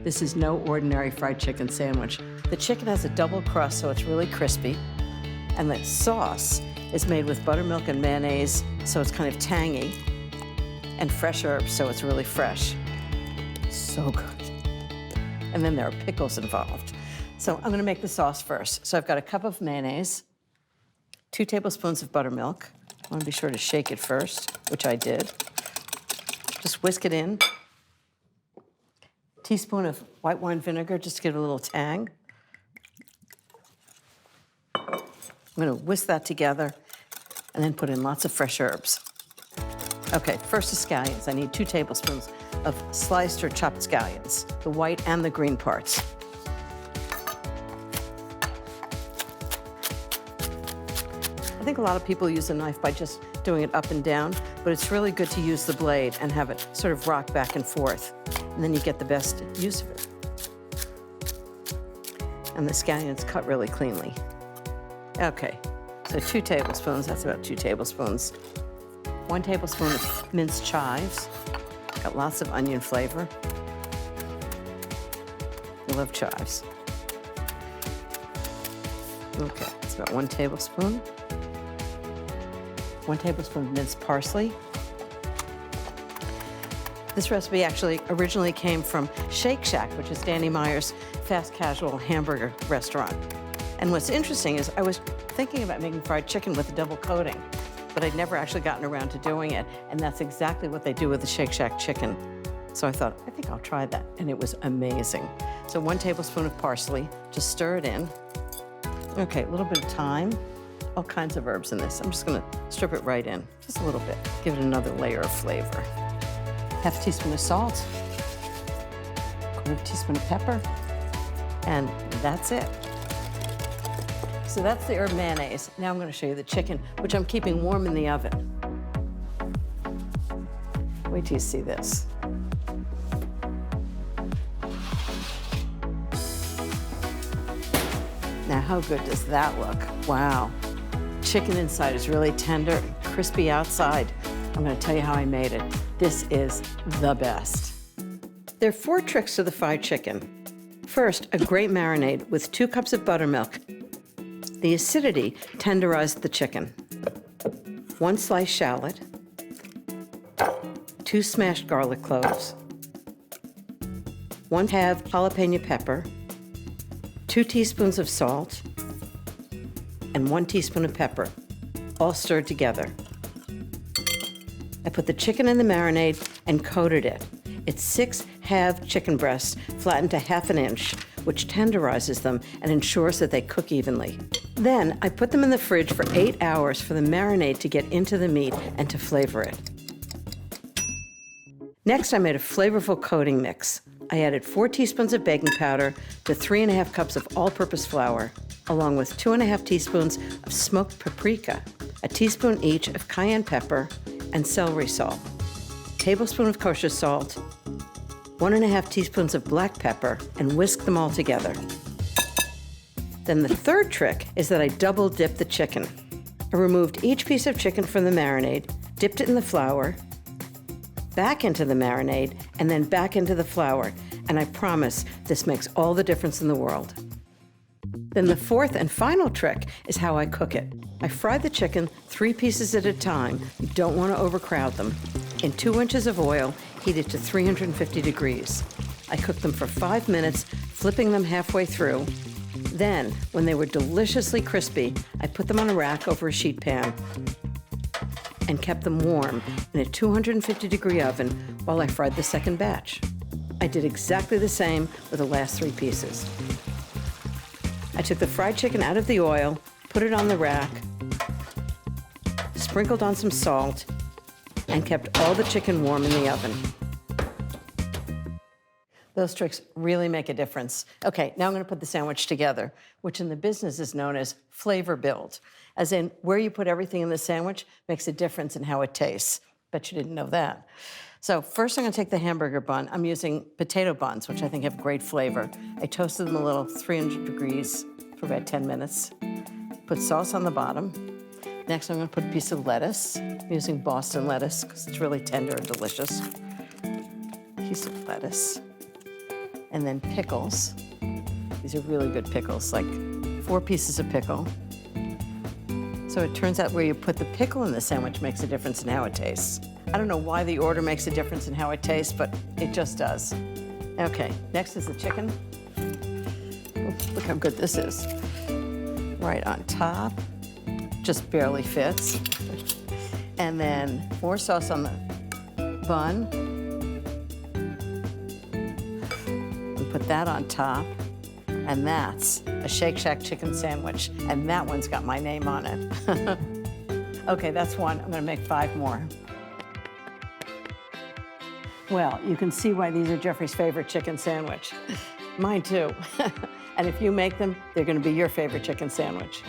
This is no ordinary fried chicken sandwich. The chicken has a double crust, so it's really crispy. And the sauce is made with buttermilk and mayonnaise, so it's kind of tangy. And fresh herbs, so it's really fresh. So good. And then there are pickles involved. So I'm gonna make the sauce first. So I've got a cup of mayonnaise, 2 tablespoons of buttermilk. I wanna be sure to shake it first, which I did. Just whisk it in. Teaspoon of white wine vinegar, just to give it a little tang. I'm gonna whisk that together and then put in lots of fresh herbs. Okay, first the scallions. I need 2 tablespoons of sliced or chopped scallions, the white and the green parts. I think a lot of people use a knife by just doing it up and down, but it's really good to use the blade and have it sort of rock back and forth, and then you get the best use of it. And the scallions cut really cleanly. Okay, so 2 tablespoons, that's about 2 tablespoons. 1 tablespoon of minced chives. Got lots of onion flavor. I love chives. Okay, it's about 1 tablespoon. 1 tablespoon of minced parsley. This recipe actually originally came from Shake Shack, which is Danny Meyer's fast casual hamburger restaurant. And what's interesting is I was thinking about making fried chicken with a double coating, but I'd never actually gotten around to doing it, and that's exactly what they do with the Shake Shack chicken. So I thought, I think I'll try that, and it was amazing. So 1 tablespoon of parsley, just stir it in. Okay, a little bit of thyme, all kinds of herbs in this. I'm just gonna strip it right in, just a little bit, give it another layer of flavor. Half a teaspoon of salt, 1/4 teaspoon of pepper, and that's it. So that's the herb mayonnaise. Now I'm gonna show you the chicken, which I'm keeping warm in the oven. Wait till you see this. Now, how good does that look? Wow. Chicken inside is really tender and crispy outside. I'm gonna tell you how I made it. This is the best. There are 4 tricks to the fried chicken. First, a great marinade with 2 cups of buttermilk. The acidity tenderized the chicken. 1 sliced shallot, 2 smashed garlic cloves, 1 half jalapeno pepper, 2 teaspoons of salt, and 1 teaspoon of pepper, all stirred together. I put the chicken in the marinade and coated it. It's 6 halved chicken breasts flattened to 1/2 inch, which tenderizes them and ensures that they cook evenly. Then I put them in the fridge for 8 hours for the marinade to get into the meat and to flavor it. Next, I made a flavorful coating mix. I added 4 teaspoons of baking powder to 3½ cups of all-purpose flour, along with 2½ teaspoons of smoked paprika, a teaspoon each of cayenne pepper and celery salt, a tablespoon of kosher salt, 1½ teaspoons of black pepper, and whisk them all together. Then the third trick is that I double dip the chicken. I removed each piece of chicken from the marinade, dipped it in the flour, back into the marinade, and then back into the flour. And I promise this makes all the difference in the world. Then the fourth and final trick is how I cook it. I fry the chicken 3 pieces at a time. You don't want to overcrowd them. In 2 inches of oil, heated to 350 degrees. I cooked them for 5 minutes, flipping them halfway through. Then, when they were deliciously crispy, I put them on a rack over a sheet pan and kept them warm in a 250-degree oven while I fried the second batch. I did exactly the same with the last 3 pieces. I took the fried chicken out of the oil, put it on the rack, sprinkled on some salt, and kept all the chicken warm in the oven. Those tricks really make a difference. Okay, now I'm gonna put the sandwich together, which in the business is known as flavor build, as in where you put everything in the sandwich makes a difference in how it tastes. Bet you didn't know that. So first I'm gonna take the hamburger bun. I'm using potato buns, which I think have great flavor. I toasted them a little, 300 degrees for about 10 minutes. Put sauce on the bottom. Next I'm gonna put a piece of lettuce. I'm using Boston lettuce because it's really tender and delicious. Piece of lettuce. And then pickles. These are really good pickles, like 4 pieces of pickle. So it turns out where you put the pickle in the sandwich makes a difference in how it tastes. I don't know why the order makes a difference in how it tastes, but it just does. Okay, next is the chicken. Oh, look how good this is. Right on top, just barely fits. And then more sauce on the bun. And put that on top. And that's a Shake Shack chicken sandwich. And that one's got my name on it. Okay, that's one. I'm gonna make 5 more. Well, you can see why these are Jeffrey's favorite chicken sandwich. Mine too. And if you make them, they're gonna be your favorite chicken sandwich.